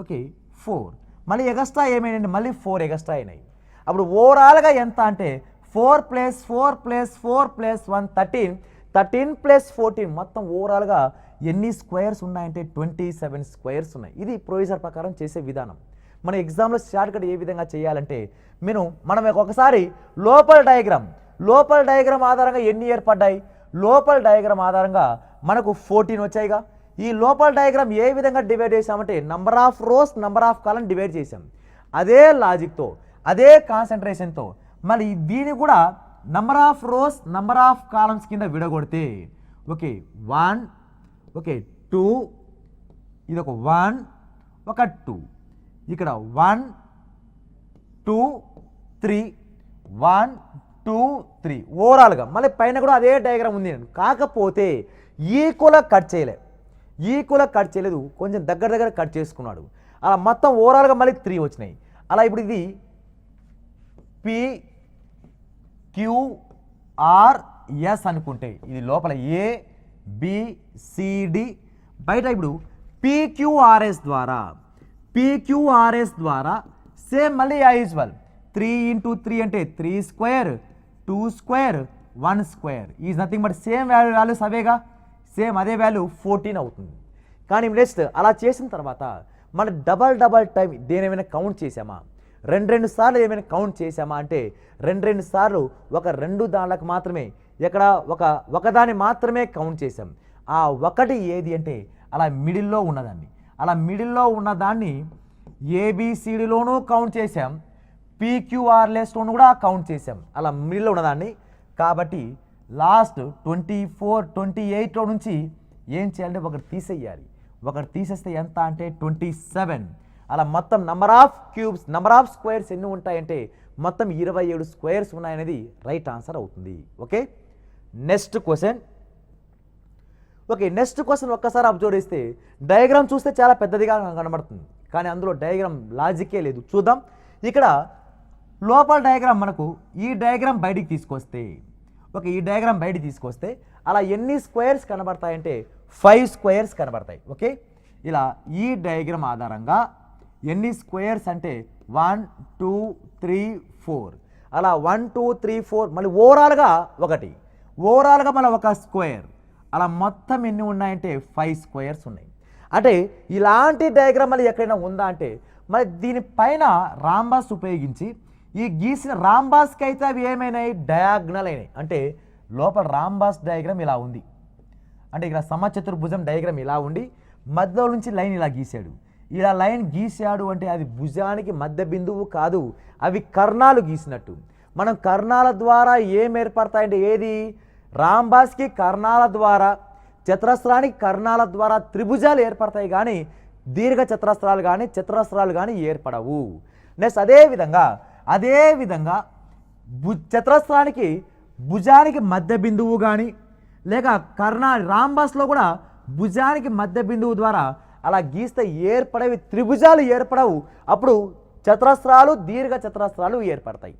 ఓకే 4 మళ్ళీ ఎక్స్ట్రా ఏమైనాయండి? మళ్ళీ 4 ఎక్స్ట్రా అయినాయి. అప్పుడు ఓవరాల్గా ఎంత అంటే 4 + 4 + 4 + 1 13. 13 + 14 మొత్తం ఓవరాల్గా ఎన్ని స్క్వేర్స్ ఉన్నాయంటే 27 స్క్వేర్స్ ఉన్నాయి. ఇది ప్రొసీజర్ ప్రకారం చేసే విధానం. మన ఎగ్జామ్లో షార్ట్కట్ ఏ విధంగా చేయాలంటే మనం ఒకసారి లోపల డయాగ్రామ్ ఆధారంగా ఎన్ని ఏర్పడ్డాయి? లోపల డయాగ్రామ్ ఆధారంగా మనకు 14 వచ్చాయిగా. ఈ లోపల డయాగ్రామ్ ఏ విధంగా డివైడ్ చేసామంటే number of rows number of column divide చేసాం. అదే లాజిక్తో అదే కాన్సన్ట్రేషన్తో మళ్ళీ దీన్ని కూడా number of rows number of columns కింద విడగొడితే ఓకే 1 ఓకే 2 ఇది ఒక 1 ఒక 2 ఇక్కడ 1 2 3 1 2 3 ఓవరాల్గా మళ్ళీ పైన కూడా అదే డయాగ్రామ్ ఉంది. కాకపోతే ఈక్వల్గా కట్ చేయలేదు, కొంచెం దగ్గర కట్ చేసుకున్నాడు. అలా మొత్తం ఓవరాల్గా మళ్ళీ 3 వచ్చినాయి. అలా ఇప్పుడు ఇది పి క్యూ ఆర్ ఎస్ అనుకుంటే ఇది లోపల ఏ బి సి డి, బయట ఇప్పుడు పిక్యూఆర్ఎస్ ద్వారా సేమ్ మళ్ళీ యాజ్ యూజువల్ 3 × 3 అంటే 3 square 2 square 1 square is nothing but same values అవేగా, సేమ్ అదే వాల్యూ 14 అవుతుంది. కానీ నెక్స్ట్ అలా చేసిన తర్వాత మన డబల్ టైం దేని ఏమైనా కౌంట్ చేసామా, రెండు సార్లు ఏమైనా కౌంట్ చేసామా అంటే రెండు సార్లు ఒక 2 దానికి మాత్రమే, ఎక్కడ ఒకదాన్ని మాత్రమే కౌంట్ చేసాం. ఆ ఒకటి ఏది అంటే అలా మిడిల్లో ఉన్నదాన్ని, అలా మిడిల్లో ఉన్నదాన్ని ఏబిసిడిలోనూ కౌంట్ చేసాం, పీక్యూఆర్ఎస్లోనూ కూడా కౌంట్ చేసాం, అలా మిడిల్లో ఉన్నదాన్ని. కాబట్టి లాస్ట్ 24 28లో నుంచి ఏం చేయాలంటే ఒకటి తీసేయాలి. ఒకటి తీసేస్తే ఎంత అంటే 27. అలా మొత్తం నంబర్ ఆఫ్ స్క్వేర్స్ ఎన్ని ఉంటాయంటే మొత్తం 27 స్క్వేర్స్ ఉన్నాయనేది రైట్ ఆన్సర్ అవుతుంది. Okay, next question. ఒక్కసారి అబ్జర్వ్ చేస్తే డయాగ్రామ్ చూస్తే చాలా పెద్దదిగా కనబడుతుంది, కానీ అందులో డయాగ్రామ్ లాజికే లేదు. చూద్దాం. ఇక్కడ లోపల డయాగ్రామ్ మనకు ఈ డయాగ్రామ్ బయటికి తీసుకొస్తే అలా ఎన్ని స్క్వేర్స్ కనబడతాయంటే 5 స్క్వేర్స్ కనబడతాయి. ఓకే, ఇలా ఈ డయాగ్రామ్ ఆధారంగా ఎన్ని స్క్వేర్స్ అంటే 1 2 3 4 అలా 1 2 3 4 మళ్ళీ ఓవరాల్గా మళ్ళీ ఒక స్క్వేర్, అలా మొత్తం ఎన్ని ఉన్నాయంటే 5 స్క్వేర్స్ ఉన్నాయి. అంటే ఇలాంటి డయాగ్రామ్ మళ్ళీ ఎక్కడైనా ఉందా అంటే మరి దీనిపైన రాంబాస్ ఉపయోగించి ఈ గీసిన రాంబాస్కి అయితే అవి ఏమైనాయి డయాగ్నల్ అయినాయి. అంటే లోపల రాంబాస్ డయాగ్రామ్ ఇలా ఉంది, అంటే ఇక్కడ సమచతుర్భుజం డయాగ్రామ్ ఇలా ఉండి మధ్యలో నుంచి లైన్ ఇలా గీశాడు. ఇలా లైన్ గీశాడు అంటే అది భుజానికి మధ్య బిందువు కాదు, అవి కర్ణాలు గీసినట్టు. మనం కర్ణాల ద్వారా ఏం ఏర్పడతాయంటే ఏది రాంబాస్కి కర్ణాల ద్వారా, చతురస్రానికి కర్ణాల ద్వారా త్రిభుజాలు ఏర్పడతాయి, కానీ దీర్ఘ చతురస్రాలు కానీ ఏర్పడవు. నెక్స్ట్ అదేవిధంగా చతురస్రానికి భుజానికి మధ్య బిందువు కానీ లేక రాంబాస్లో కూడా భుజానికి మధ్య బిందువు ద్వారా అలా గీస్తే ఏర్పడేవి త్రిభుజాలు ఏర్పడవు, అప్పుడు చతురస్రాలు దీర్ఘ చతురస్రాలు ఏర్పడతాయి.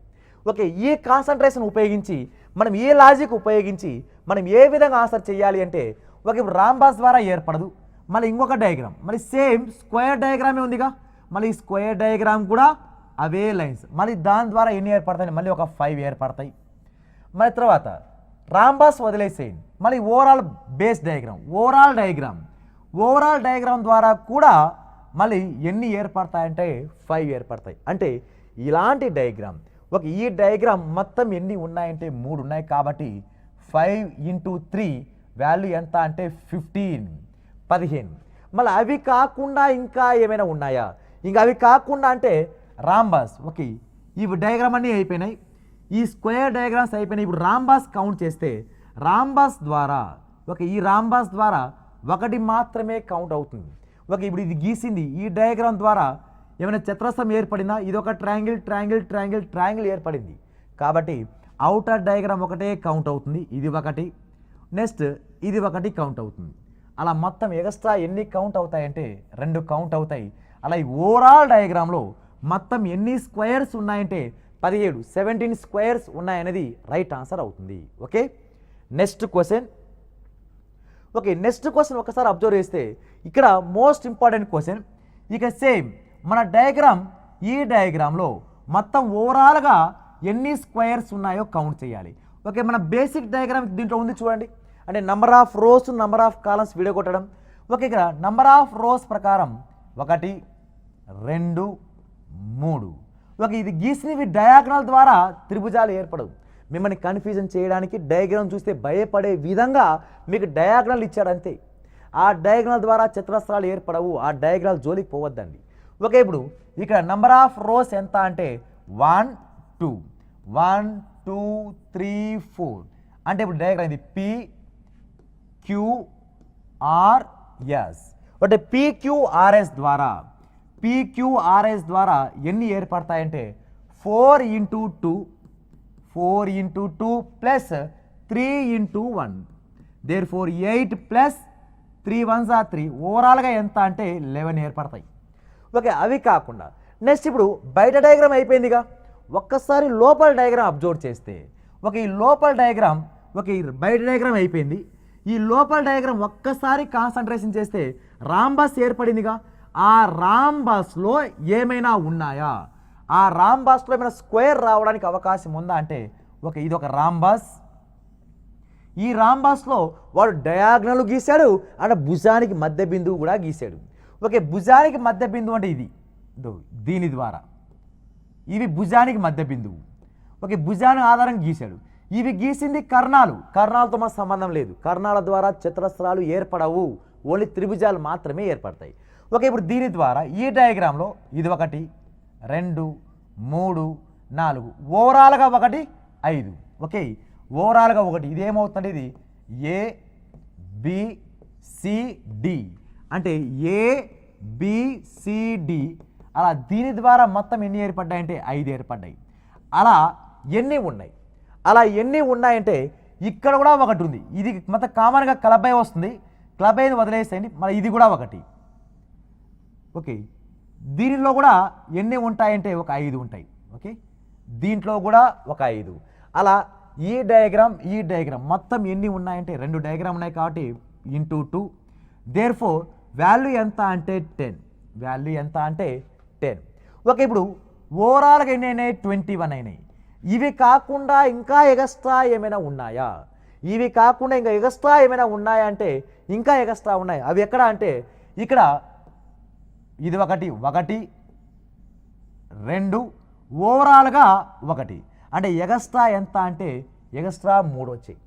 ఓకే, ఈ కాన్సన్ట్రేషన్ ఉపయోగించి మనం ఈ లాజిక్ ఉపయోగించి మనం ఏ విధంగా ఆన్సర్ చేయాలి అంటే ఒక ఇప్పుడు రాంబాస్ ద్వారా ఏర్పడదు, మళ్ళీ ఇంకొక డయాగ్రామ్ మళ్ళీ సేమ్ స్క్వేర్ డయాగ్రామే ఉందిగా, మళ్ళీ ఈ స్క్వేర్ డయాగ్రామ్ కూడా అవే లైన్స్, మళ్ళీ దాని ద్వారా ఎన్ని ఏర్పడతాయి మళ్ళీ ఒక 5 ఏర్పడతాయి. మళ్ళీ తర్వాత రాంబాస్ వదిలేసేయండి, మళ్ళీ ఓవరాల్ డయాగ్రామ్ ద్వారా కూడా మళ్ళీ ఎన్ని ఏర్పడతాయంటే 5 ఏర్పడతాయి. అంటే ఇలాంటి డయాగ్రామ్ ఈ డయాగ్రామ్ మొత్తం ఎన్ని ఉన్నాయంటే 3 ఉన్నాయి. కాబట్టి 5 × 3 వాల్యూ ఎంత అంటే 15. మళ్ళీ అవి కాకుండా ఇంకా ఏమైనా ఉన్నాయా? ఇంకా అవి కాకుండా అంటే రాంబాస్. ఓకే, ఇవి డయాగ్రామ్ అన్నీ అయిపోయినాయి, ఈ స్క్వేర్ డయాగ్రామ్స్ అయిపోయినాయి. ఇప్పుడు రాంబాస్ కౌంట్ చేస్తే రాంబాస్ ద్వారా ఈ రాంబాస్ ద్వారా ఒకటి మాత్రమే కౌంట్ అవుతుంది. ఓకే, ఇప్పుడు ఇది గీసింది ఈ డయాగ్రామ్ ద్వారా ఏమైనా చతురస్రం ఏర్పడిందా? ఇది ఒక ట్రయాంగిల్ ఏర్పడింది, కాబట్టి అవుటర్ డయాగ్రామ్ ఒకటే కౌంట్ అవుతుంది, ఇది ఒకటి, నెక్స్ట్ ఇది ఒకటి కౌంట్ అవుతుంది. అలా మొత్తం ఎక్స్ట్రా ఎన్ని కౌంట్ అవుతాయంటే 2 కౌంట్ అవుతాయి. అలా ఈ ఓవరాల్ డయాగ్రామ్లో మొత్తం ఎన్ని స్క్వేర్స్ ఉన్నాయంటే 17 స్క్వేర్స్ ఉన్నాయనేది రైట్ ఆన్సర్ అవుతుంది. ఓకే, నెక్స్ట్ క్వశ్చన్ ఒకసారి అబ్జర్వ్ చేస్తే ఇక్కడ మోస్ట్ ఇంపార్టెంట్ క్వశ్చన్. ఇక సేమ్ మన ఈ డయాగ్రామ్లో మొత్తం ఓవరాల్గా ఎన్ని స్క్వేర్స్ ఉన్నాయో కౌంట్ చేయాలి. ఓకే, మన బేసిక్ డయాగ్రామ్ దీంట్లో ఉంది చూడండి, అంటే number of rows number of columns విడగొట్టడం. ఓకే, ఇక్కడ నంబర్ ఆఫ్ రోస్ ప్రకారం 1 2 3. ఓకే, ఇది గీసినవి డయాగ్నల్ ద్వారా త్రిభుజాలు ఏర్పడవు. మిమ్మల్ని కన్ఫ్యూజన్ చేయడానికి డయాగ్రామ్ చూస్తే భయపడే విధంగా మీకు డయాగ్నల్ ఇచ్చాడు అంతే. ఆ డయాగ్నల్ ద్వారా చతురస్రాలు ఏర్పడవు, ఆ డయాగ్నల్ జోలికి పోవద్దండి. ఓకే, ఇప్పుడు ఇక్కడ నంబర్ ఆఫ్ రోస్ ఎంత అంటే 1 2 1 2 3 4. అంటే ఇప్పుడు డయాగ్రామ్ ఇది పిక్యూఆర్ఎస్ అంటే పిక్యూఆర్ఎస్ ద్వారా ఎన్ని ఏర్పడతాయంటే 4 into 2 plus 3 into 1 therefore 8 plus 3 1s are 3 ఓవరాల్గా ఎంత అంటే 11 ఏర్పడతాయి. ఓకే, అవి కాకుండా నెక్స్ట్ ఇప్పుడు బయట డయాగ్రామ్ అయిపోయిందిగా, ఒక్కసారి లోపల డయాగ్రామ్ అబ్జర్వ్ చేస్తే ఈ లోపల డయాగ్రామ్ ఈ బయట డయాగ్రామ్ అయిపోయింది. ఈ లోపల డయాగ్రామ్ ఒక్కసారి కాన్సన్ట్రేషన్ చేస్తే రాంబస్ ఏర్పడిందిగా, ఆ రాంబస్లో ఏమైనా ఉన్నాయా, ఆ రాంబస్లో ఏమైనా స్క్వేర్ రావడానికి అవకాశం ఉందా అంటే ఇది ఒక రాంబస్. ఈ రాంబస్లో వాడు డయాగ్నల్ గీశాడు అంటే భుజానికి మధ్య బిందువు కూడా గీశాడు. భుజానికి మధ్య బిందువు అంటే దీని ద్వారా ఇవి భుజానికి మధ్య బిందువు. భుజాన్ని ఆధారం గీశాడు. ఇవి గీసింది కర్ణాలతో మా సంబంధం లేదు. కర్ణాల ద్వారా చతురస్రాలు ఏర్పడవు, ఓన్లీ త్రిభుజాలు మాత్రమే ఏర్పడతాయి. ఇప్పుడు దీని ద్వారా ఈ డయాగ్రామ్లో ఇది 1 2 3 4 ఓవరాల్గా 1 5. ఓవరాల్గా 1 ఇది ఏమవుతుంది, ఇది ABCD అంటే ABCD. అలా దీని ద్వారా మొత్తం ఎన్ని ఏర్పడ్డాయంటే 5 ఏర్పడ్డాయి. అలా ఎన్ని ఉన్నాయంటే ఇక్కడ కూడా 1 ఉంది. ఇది మొత్తం కామన్గా క్లబ్ అయి వస్తుంది, క్లబ్ అయింది వదిలేసేయండి. మళ్ళీ ఇది కూడా 1. దీనిలో కూడా ఎన్ని ఉంటాయంటే 5 ఉంటాయి. దీంట్లో కూడా 5. అలా ఈ డయాగ్రామ్ మొత్తం ఎన్ని ఉన్నాయంటే 2 డయాగ్రామ్ ఉన్నాయి కాబట్టి ఇంటూ 2. దేర్ఫోర్ వాల్యూ ఎంత అంటే 10. ఇప్పుడు ఓవరాల్గా ఎన్ని అయినాయి 21 అయినాయి. ఇవి కాకుండా ఇంకా ఎగస్ట్రా ఏమైనా ఉన్నాయా, అంటే ఇంకా ఎగస్ట్రా ఉన్నాయి. అవి ఎక్కడ అంటే ఇక్కడ ఇది 1 2 ఓవరాల్గా 1 అంటే ఎగస్ట్రా ఎంత అంటే ఎగస్ట్రా 3 వచ్చాయి.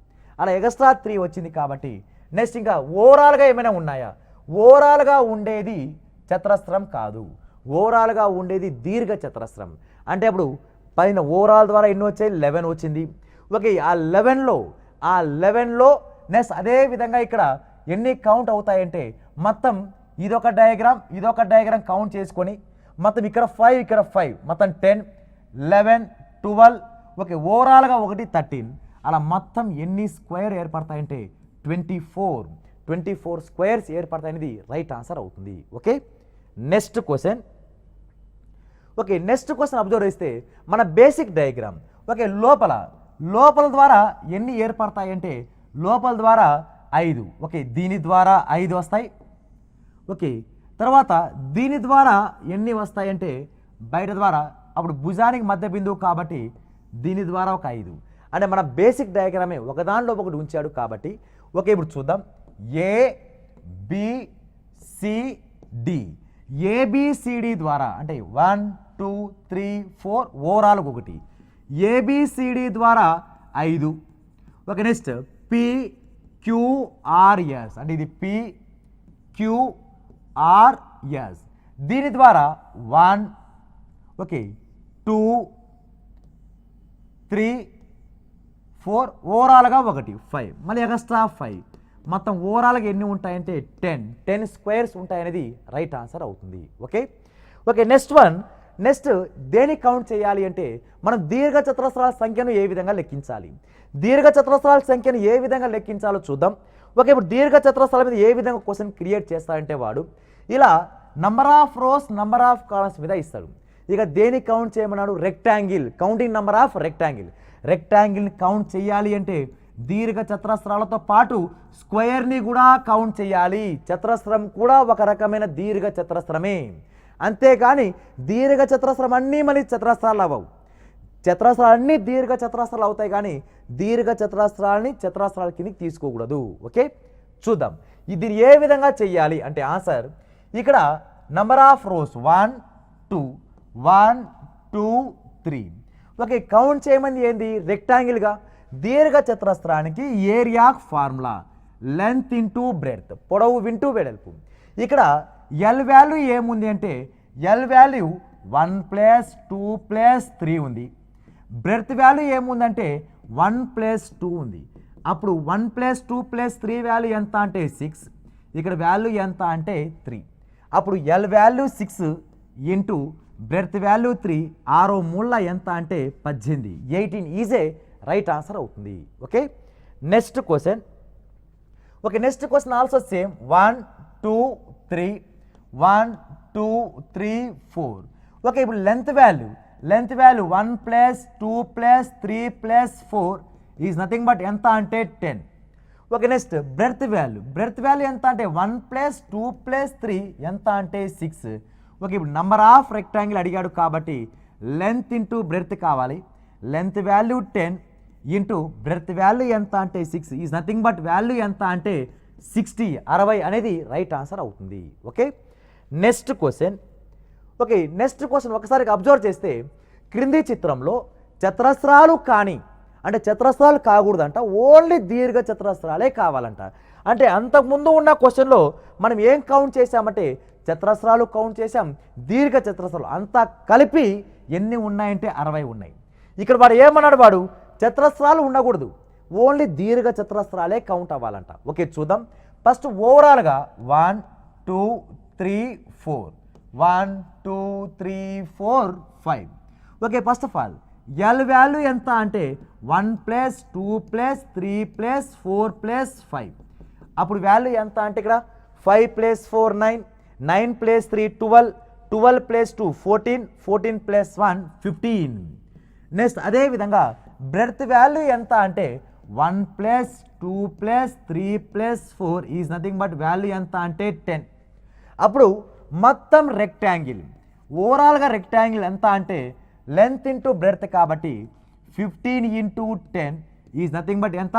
అలా ఎగస్ట్రా 3 వచ్చింది కాబట్టి నెక్స్ట్ ఇంకా ఓవరాల్గా ఏమైనా ఉన్నాయా, ఓవరాల్గా ఉండేది చతురస్రం కాదు, ఓవరాల్గా ఉండేది దీర్ఘ చతురస్రం. అంటే అప్పుడు పైన ఓవరాల్ ద్వారా ఎన్ని వచ్చాయి 11 వచ్చింది. ఆ 11లో నెక్స్ట్ అదే విధంగా ఇక్కడ ఎన్ని కౌంట్ అవుతాయంటే మొత్తం ఇదొక డయాగ్రామ్ కౌంట్ చేసుకొని మొత్తం ఇక్కడ 5 మొత్తం 10 11 12 ఓవరాల్గా 1 13. అలా మొత్తం ఎన్ని స్క్వేర్ ఏర్పడతాయంటే 24 స్క్వేర్స్ ఏర్పడతాయనేది రైట్ ఆన్సర్ అవుతుంది. నెక్స్ట్ క్వశ్చన్ అబ్జర్వ్ చేస్తే మన బేసిక్ డయాగ్రామ్ లోపల ద్వారా ఎన్ని ఏర్పడతాయంటే లోపల ద్వారా 5. దీని ద్వారా 5 వస్తాయి. తర్వాత దీని ద్వారా ఎన్ని వస్తాయంటే బయట ద్వారా, అప్పుడు భుజానికి మధ్య బిందువు కాబట్టి దీని ద్వారా 5. అంటే మన బేసిక్ డయాగ్రామే ఒకదానిలో ఒకటి ఉంచాడు కాబట్టి ఇప్పుడు చూద్దాం. ABCD ద్వారా అంటే 1 2 3 4 ఓవరాల్ 1, ABCD ద్వారా 5. నెక్స్ట్ PQRS అంటే ఇది PQRS దీని ద్వారా 1 2 3 4 ఓవరాల్గా 1 5 మళ్ళీ ఎక్స్ట్రా 5 మొత్తం ఓవరాల్గా ఎన్ని ఉంటాయంటే 10 స్క్వేర్స్ ఉంటాయనేది రైట్ ఆన్సర్ అవుతుంది. నెక్స్ట్ దేని కౌంట్ చేయాలి అంటే మనం దీర్ఘ చతురస్రాల సంఖ్యను ఏ విధంగా లెక్కించాలో చూద్దాం. ఇప్పుడు దీర్ఘ చతురస్రాల మీద ఏ విధంగా క్వశ్చన్ క్రియేట్ చేస్తాడంటే వాడు ఇలా number of rows number of columns మీద ఇస్తాడు. ఇక దేని కౌంట్ చేయమన్నాడు, కౌంటింగ్ నంబర్ ఆఫ్ రెక్టాంగిల్ని కౌంట్ చేయాలి అంటే దీర్ఘ చతురస్రాలతో పాటు స్క్వేర్ని కూడా కౌంట్ చేయాలి. చతురస్రం కూడా ఒక రకమైన దీర్ఘ చతురస్రమే, అంతేకాని దీర్ఘ చతురస్రం అన్నీ మళ్ళీ చతురస్రాలు అవ్వవు. చతురస్రాలు అన్నీ దీర్ఘ చతురస్రాలు అవుతాయి కానీ దీర్ఘ చతురస్రాలని చతురస్రాల కిందకి తీసుకోకూడదు. చూద్దాం ఇది ఏ విధంగా చెయ్యాలి అంటే ఆన్సర్ ఇక్కడ నంబర్ ఆఫ్ రోస్ 1 2 1 2 3. కౌంట్ చేయమంది ఏంది రెక్టాంగిల్గా. దీర్ఘ చతురస్రానికి area formula length into breadth, పొడవు ఇంటూ వెడల్పు. ఇక్కడ ఎల్ వాల్యూ ఏముంది అంటే ఎల్ వాల్యూ 1 + 2 + 3 ఉంది. బ్రెడ్త్ వాల్యూ ఏముందంటే 1 + 2 ఉంది. అప్పుడు 1 + 2 + 3 వాల్యూ ఎంత అంటే 6, ఇక్కడ వాల్యూ ఎంత అంటే 3. అప్పుడు L value 6 into breadth value 3, 6 మూల ఎంత అంటే 18, 18 ఈజ్ ఏ రైట్ ఆన్సర్ అవుతుంది. Okay, next question. Okay, next question also same. 1 2 3 1 2 3 4. Okay, ఇప్పుడు length value 1 + 2 + 3 + 4 is nothing but ఎంత అంటే 10. ఓకే, నెక్స్ట్ బ్రెడ్త్ వాల్యూ ఎంత అంటే 1 + 2 + 3 ఎంత అంటే 6. ఓకే, ఇప్పుడు నంబర్ ఆఫ్ రెక్టాంగిల్ అడిగాడు కాబట్టి లెంత్ ఇంటూ బ్రెడ్త్ కావాలి. Length value 10 into breadth value ఎంత అంటే 6 ఈజ్ నథింగ్ బట్ వాల్యూ ఎంత అంటే 60 అనేది రైట్ ఆన్సర్ అవుతుంది. Okay, next question. Okay, next question ఒకసారి అబ్జర్వ్ చేస్తే క్రింది చిత్రంలో చతురస్రాలు కానీ అంటే చతురస్రాలు కాకూడదంట, ఓన్లీ దీర్ఘ చతురస్రాలే కావాలంట. అంటే అంతకుముందు ఉన్న క్వశ్చన్లో మనం ఏం కౌంట్ చేసామంటే చతురస్రాలు కౌంట్ చేసాం, దీర్ఘ చతురస్రాలు అంతా కలిపి ఎన్ని ఉన్నాయంటే 60 ఉన్నాయి. ఇక్కడ వాడు ఏమన్నాడు, వాడు చతురస్రాలు ఉండకూడదు, ఓన్లీ దీర్ఘ చతురస్రాలే కౌంట్ అవ్వాలంట. ఓకే, చూద్దాం. ఫస్ట్ ఓవరాల్గా 1 2 3 4 1 2 3 4 5. Okay, first of all L value ఎంత అంటే 1 + 2 + 3 + 4 + 5. అప్పుడు వాల్యూ ఎంత అంటే ఇక్కడ 5 + 4 9, 9 + 3 12, 12 + 2 14, 14 + 1 15. నెక్స్ట్ అదేవిధంగా బ్రెడ్త్ వాల్యూ ఎంత అంటే 1 + 2 + 3 + 4 ఈజ్ నథింగ్ బట్ వాల్యూ ఎంత అంటే 10. అప్పుడు మొత్తం రెక్టాంగిల్ ఓవరాల్గా రెక్టాంగిల్ ఎంత అంటే లెంత్ ఇంటూ బ్రెడ్త్ కాబట్టి 15 × 10 ఈజ్ నథింగ్ బట్ ఎంత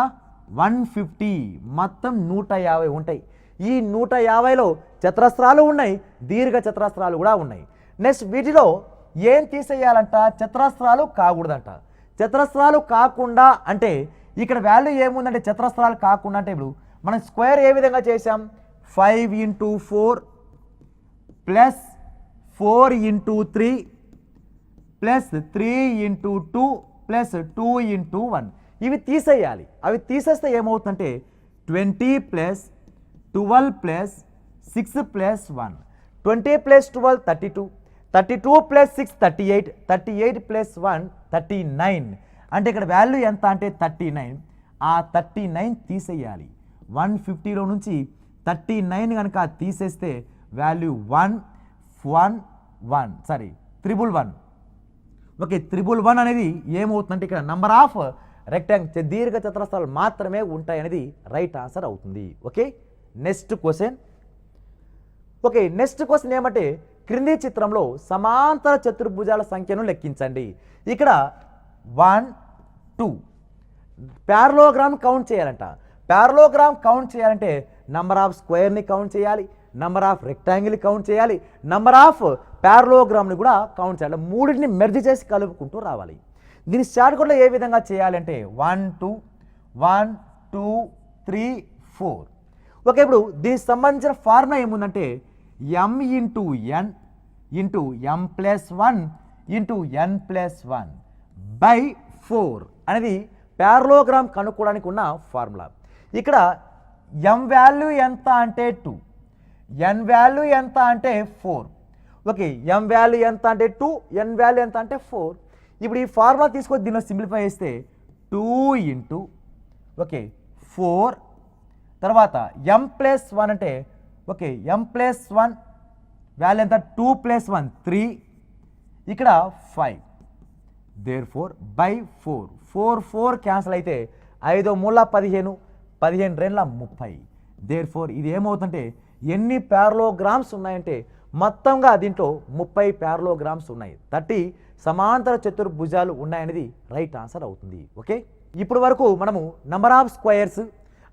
150. మొత్తం 150 ఉంటాయి. ఈ 150లో చతురస్రాలు ఉన్నాయి, దీర్ఘ చతురస్రాలు కూడా ఉన్నాయి. నెక్స్ట్ వీటిలో ఏం తీసేయాలంట, చతురస్రాలు కాకూడదంట. చతురస్రాలు కాకుండా అంటే ఇక్కడ వాల్యూ ఏముందంటే చతురస్రాలు కాకుండా అంటే ఇప్పుడు మనం స్క్వేర్ ఏ విధంగా చేసాం, 5 × 4 + 4 × 3 + 3 × 2 + 2 × 1. ఇవి తీసేయాలి. అవి తీసేస్తే ఏమవుతుందంటే 20 + 12 + 6 + 1, 20 + 12 32, 32 + 6 38, 38 + 1 39. అంటే ఇక్కడ వాల్యూ ఎంత అంటే 39. ఆ 39 తీసేయాలి. 150లో నుంచి 39 కనుక తీసేస్తే వాల్యూ 111. ఓకే, 111 అనేది ఏమవుతుందంటే ఇక్కడ నంబర్ ఆఫ్ రెక్టాంగిల్ దీర్ఘ చతురస్రాలు మాత్రమే ఉంటాయి అనేది రైట్ ఆన్సర్ అవుతుంది. Okay, next question. Okay, next question ఏమంటే క్రింది చిత్రంలో సమాంతర చతుర్భుజాల సంఖ్యను లెక్కించండి. ఇక్కడ 1 2 ప్యారలోగ్రామ్ కౌంట్ చేయాలంట. ప్యారలోగ్రామ్ కౌంట్ చేయాలంటే నంబర్ ఆఫ్ స్క్వేర్ని కౌంట్ చేయాలి, నంబర్ ఆఫ్ రెక్టాంగిల్ కౌంట్ చేయాలి, నంబర్ ఆఫ్ ప్యారలోగ్రామ్ని కూడా కౌంట్ చేయాలి. మూడింటిని మెర్జ్ చేసి కలుపుకుంటూ రావాలి. దీని షార్ట్కట్లో ఏ విధంగా చేయాలంటే 1 2 1 2 3 4. ఓకే, ఇప్పుడు దీనికి సంబంధించిన ఫార్ములా ఏముందంటే m × n × m + 1 × n + 1 / 4 అనేది ప్యారలోగ్రామ్ కనుక్కోవడానికి ఉన్న ఫార్ములా. ఇక్కడ m వాల్యూ ఎంత అంటే 2, n వాల్యూ ఎంత అంటే 4. ఓకే, m వాల్యూ ఎంత అంటే 2, n వాల్యూ ఎంత అంటే 4. ఇప్పుడు ఈ ఫార్ములా తీసుకొని దీనిలో సింప్లిఫై చేస్తే 2 × 4 తర్వాత m + 1 అంటే ఓకే m + 1 వాల్యూ ఎంత 2 + 1 3, ఇక్కడ 5. therefore / 4 4 క్యాన్సిల్ అయితే 5 మూల 15, 15 రెండ్ల 30. therefore ఇది ఏమవుతుందంటే ఎన్ని ప్యారలోగ్రామ్స్ ఉన్నాయంటే మొత్తంగా దీంట్లో 30 ప్యారలోగ్రామ్స్ ఉన్నాయి. 30 సమాంతర చతుర్భుజాలు ఉన్నాయనేది రైట్ ఆన్సర్ అవుతుంది. ఓకే, ఇప్పుడు వరకు మనము number of squares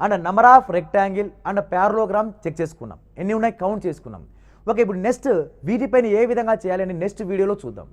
and number of rectangle and parallelogram check చేసుకున్నాం, ఎన్ని ఉన్నాయి కౌంట్ చేసుకున్నాం. ఓకే, ఇప్పుడు నెక్స్ట్ వీటిపైన ఏ విధంగా చేయాలని నెక్స్ట్ వీడియోలో చూద్దాం.